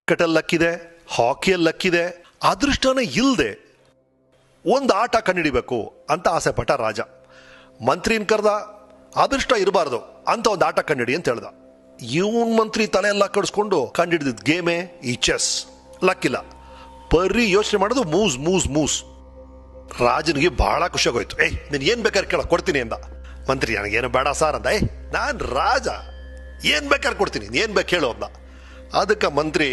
ಕ್ರಿಕೆಟಲ್ಲಿ ಲಕ್ಕಿದೆ, ಹಾಕಿಯಲ್ಲಿ ಲಕ್ಕಿದೆ, ಅದೃಷ್ಟನೇ ಇಲ್ಲದೆ ಒಂದು ಆಟ ಕಂಡುಹಿಡಿಬೇಕು ಅಂತ ಆಸೆ ಪಟ್ಟ ರಾಜ. ಮಂತ್ರಿನ ಕರೆದ, ಅದೃಷ್ಟ ಇರಬಾರ್ದು ಅಂತ ಒಂದು ಆಟ ಕಂಡುಹಿಡಿ ಅಂತ ಹೇಳ್ದ. ಇವನ್ ಮಂತ್ರಿ ತಲೆ ಎಲ್ಲ ಕಡಿಸ್ಕೊಂಡು ಕಂಡುಹಿಡಿದ ಗೇಮೇ ಈ ಚೆಸ್. ಲಕ್ಕಿಲ್ಲ, ಬರೀ ಯೋಚನೆ ಮಾಡೋದು ಮೂಸ್ ಮೂಸ್ ಮೂಸ್. ರಾಜನಿಗೆ ಬಹಳ ಖುಷಿಯಾಗೋಯ್ತು. ನೀನು ಏನು ಬೇಕಾದ್ರೆ ಕೇಳ, ಕೊಡ್ತೀನಿ ಅಂದ. ಮಂತ್ರಿ ನನಗೇನು ಬೇಡ ಸಾರ್ ಅಂದ. ನಾನು ರಾಜ, ಏನು ಬೇಕಾದ್ರೆ ಕೊಡ್ತೀನಿ, ಏನು ಬೇಕು ಹೇಳು ಅಂದ. ಅದಕ್ಕೆ ಮಂತ್ರಿ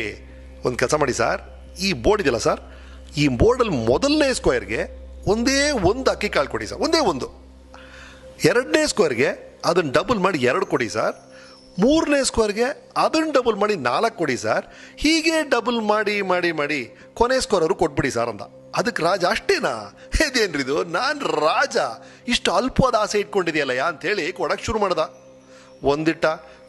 ಒಂದು ಕೆಲಸ ಮಾಡಿ ಸರ್, ಈ ಬೋರ್ಡ್ ಇದೆಯಲ್ಲ ಸರ್, ಈ ಬೋರ್ಡಲ್ಲಿ ಮೊದಲನೇ ಸ್ಕ್ವೇರ್ಗೆ ಒಂದೇ ಒಂದು ಅಕ್ಕಿ ಕಾಳು ಕೊಡಿ ಸರ್, ಒಂದೇ ಒಂದು. ಎರಡನೇ ಸ್ಕ್ವೇರ್ಗೆ ಅದನ್ನು ಡಬಲ್ ಮಾಡಿ 2 ಕೊಡಿ ಸರ್. ಮೂರನೇ ಸ್ಕ್ವೇರ್ಗೆ ಅದನ್ನು ಡಬಲ್ ಮಾಡಿ 4 ಕೊಡಿ ಸರ್. ಹೀಗೆ ಡಬಲ್ ಮಾಡಿ ಮಾಡಿ ಮಾಡಿ ಕೊನೆ ಸ್ಕ್ವೇರ್ ಅವರು ಕೊಟ್ಬಿಡಿ ಸರ್ ಅಂದ. ಅದಕ್ಕೆ ರಾಜ ಅಷ್ಟೇನಾ, ಇದೇನ್ರಿ ಇದು, ನಾನು ರಾಜ, ಇಷ್ಟು ಅಲ್ಪವಾದ ಆಸೆ ಇಟ್ಕೊಂಡಿದೆಯಲ್ಲಯ್ಯ ಅಂತೇಳಿ ಕೊಡಕ್ಕೆ ಶುರು ಮಾಡ್ದ. ಒಂದಿಟ್ಟ,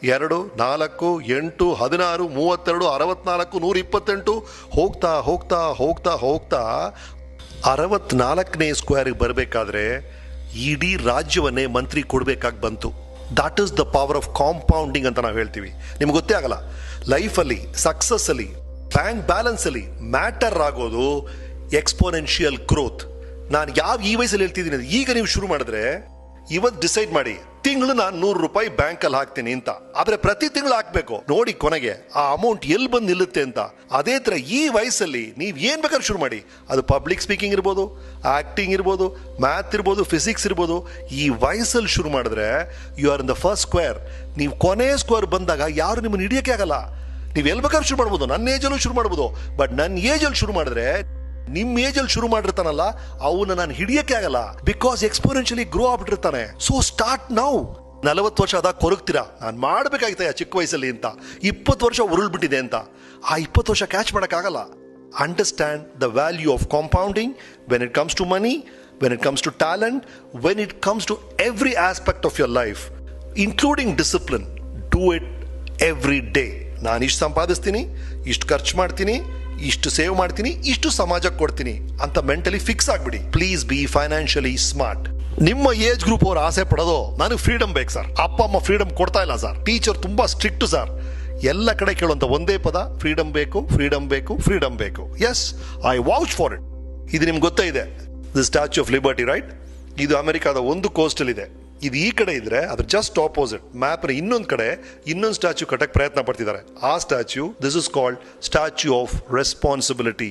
2, 4, 8, 16, 32, 64, 128. ಹೋಗ್ತಾ ಹೋಗ್ತಾ ಹೋಗ್ತಾ ಹೋಗ್ತಾ 64ನೇ ಸ್ಕ್ವೇರ್ಗೆ ಬರಬೇಕಾದ್ರೆ ಇಡೀ ರಾಜ್ಯವನ್ನೇ ಮಂತ್ರಿ ಕೊಡಬೇಕಾಗಿ ಬಂತು. That is the power of compounding ಅಂತ ನಾವು ಹೇಳ್ತೀವಿ. ನಿಮ್ಗೆ ಗೊತ್ತೇ ಆಗಲ್ಲ, ಲೈಫಲ್ಲಿ, ಸಕ್ಸಸ್ಸಲ್ಲಿ, ಬ್ಯಾಂಕ್ ಬ್ಯಾಲೆನ್ಸಲ್ಲಿ ಮ್ಯಾಟರ್ ಆಗೋದು ಎಕ್ಸ್ಪೋನೆನ್ಷಿಯಲ್ ಗ್ರೋತ್. ನಾನು ಈ ವಯಸ್ಸಲ್ಲಿ ಹೇಳ್ತಿದ್ದೀನಿ, ಈಗ ನೀವು ಶುರು ಮಾಡಿದ್ರೆ ಇವತ್ತು ಡಿಸೈಡ್ ಮಾಡಿ, ತಿಂಗಳು ನಾನು 100 ರೂಪಾಯಿ ಬ್ಯಾಂಕಲ್ಲಿ ಹಾಕ್ತೀನಿ ಅಂತ. ಆದ್ರೆ ಪ್ರತಿ ತಿಂಗಳು ಹಾಕ್ಬೇಕು, ನೋಡಿ ಕೊನೆಗೆ ಆ ಅಮೌಂಟ್ ಎಲ್ಲಿ ಬಂದು ನಿಲ್ಲುತ್ತೆ ಅಂತ. ಅದೇ ತರ ಈ ವಯಸ್ಸಲ್ಲಿ ನೀವು ಏನ್ ಬೇಕಾದ್ರೂ ಶುರು ಮಾಡಿ. ಅದು ಪಬ್ಲಿಕ್ ಸ್ಪೀಕಿಂಗ್ ಇರ್ಬೋದು, ಆಕ್ಟಿಂಗ್ ಇರ್ಬೋದು, ಮ್ಯಾಥ್ ಇರ್ಬೋದು, ಫಿಸಿಕ್ಸ್ ಇರ್ಬೋದು. ಈ ವಯಸ್ಸಲ್ಲಿ ಶುರು ಮಾಡಿದ್ರೆ you are in the first square. ನೀವು ಕೊನೆ ಸ್ಕ್ವೇರ್ ಬಂದಾಗ ಯಾರು ನಿಮ್ಮನ್ನು ಹಿಡಿಯೋಕೆ ಆಗಲ್ಲ. ನೀವು ಎಲ್ಲಿ ಬೇಕಾದ್ರೂ ಶುರು ಮಾಡ್ಬೋದು, ನನ್ನ ಏಜಲ್ಲೂ ಶುರು ಮಾಡ್ಬೋದು. ಬಟ್ ನನ್ನ ಏಜಲ್ಲಿ ಶುರು ಮಾಡಿದ್ರೆ, ನಿಮ್ಮ ಏಜಲ್ಲಿ ಶುರು ಮಾಡಿರ್ತಾನಲ್ಲ, ಅವನ್ನ ನಾನು ಹಿಡಿಯಕ್ಕೆ ಆಗಲ್ಲ. ಬಿಕಾಸ್ ಎಕ್ಸ್ಪೋನೆನ್ಷಿಯಲಿ ಗ್ರೋ ಆಗ್ಬಿಟ್ಟಿರ್ತಾನೆ. So start now. 40 ವರ್ಷ ಅದಾಗ ಕೊರಗ್ತೀರಾ, ನಾನು ಮಾಡಬೇಕಾಗಿತ್ತ ಚಿಕ್ಕ ವಯಸ್ಸಲ್ಲಿ ಅಂತ. 20 ವರ್ಷ ಉರುಳ್ಬಿಟ್ಟಿದೆ ಅಂತ. ಆ 20 ವರ್ಷ ಕ್ಯಾಚ್ ಮಾಡೋಕ್ಕಾಗಲ್ಲ. Understand the value of compounding when it comes to money, when it comes to talent, when it comes to every aspect of your life, including discipline. Do it every day. ನಾನು ಇಷ್ಟು ಸಂಪಾದಿಸ್ತೀನಿ, ಇಷ್ಟು ಖರ್ಚು ಮಾಡ್ತೀನಿ, ಇಷ್ಟು save ಮಾಡ್ತೀನಿ, ಇಷ್ಟು ಸಮಾಜಕ್ಕೆ ಕೊಡ್ತೀನಿ ಅಂತ ಮೆಂಟಲಿ ಫಿಕ್ಸ್ ಆಗ್ಬಿಡಿ. Please be financially smart. ನಿಮ್ಮ ಏಜ್ ಗ್ರೂಪ್ ಅವ್ರು ಆಸೆ ಪಡೋದು, ನನಗೆ ಫ್ರೀಡಮ್ ಬೇಕು ಸರ್, ಅಪ್ಪ ಅಮ್ಮ ಫ್ರೀಡಮ್ ಕೊಡ್ತಾ ಇಲ್ಲ ಸರ್, ಟೀಚರ್ ತುಂಬಾ ಸ್ಟ್ರಿಕ್ಟ್ ಸರ್. ಎಲ್ಲ ಕಡೆ ಕೇಳುವಂತ ಒಂದೇ ಪದ, ಫ್ರೀಡಮ್ ಬೇಕು, ಫ್ರೀಡಮ್ ಬೇಕು, ಫ್ರೀಡಮ್ ಬೇಕು. Yes, I watch for it. ಇದು ನಿಮ್ಗೆ ಗೊತ್ತೇ ಇದೆ, the statue of liberty, right? ಇದು ಅಮೆರಿಕಾದ ಒಂದು ಕೋಸ್ಟಲ್ ಇದೆ. ಇದು ಈ ಕಡೆ ಇದ್ರೆ ಅದ್ರ ಜಸ್ಟ್ ಆಪೋಸಿಟ್ ಮ್ಯಾಪ್ನ ಇನ್ನೊಂದು ಕಡೆ ಇನ್ನೊಂದು ಸ್ಟ್ಯಾಚ್ಯೂ ಕಟ್ಟಕ್ಕೆ ಪ್ರಯತ್ನ ಪಡ್ತಿದ್ದಾರೆ. ಆ statue, this is called statue of responsibility.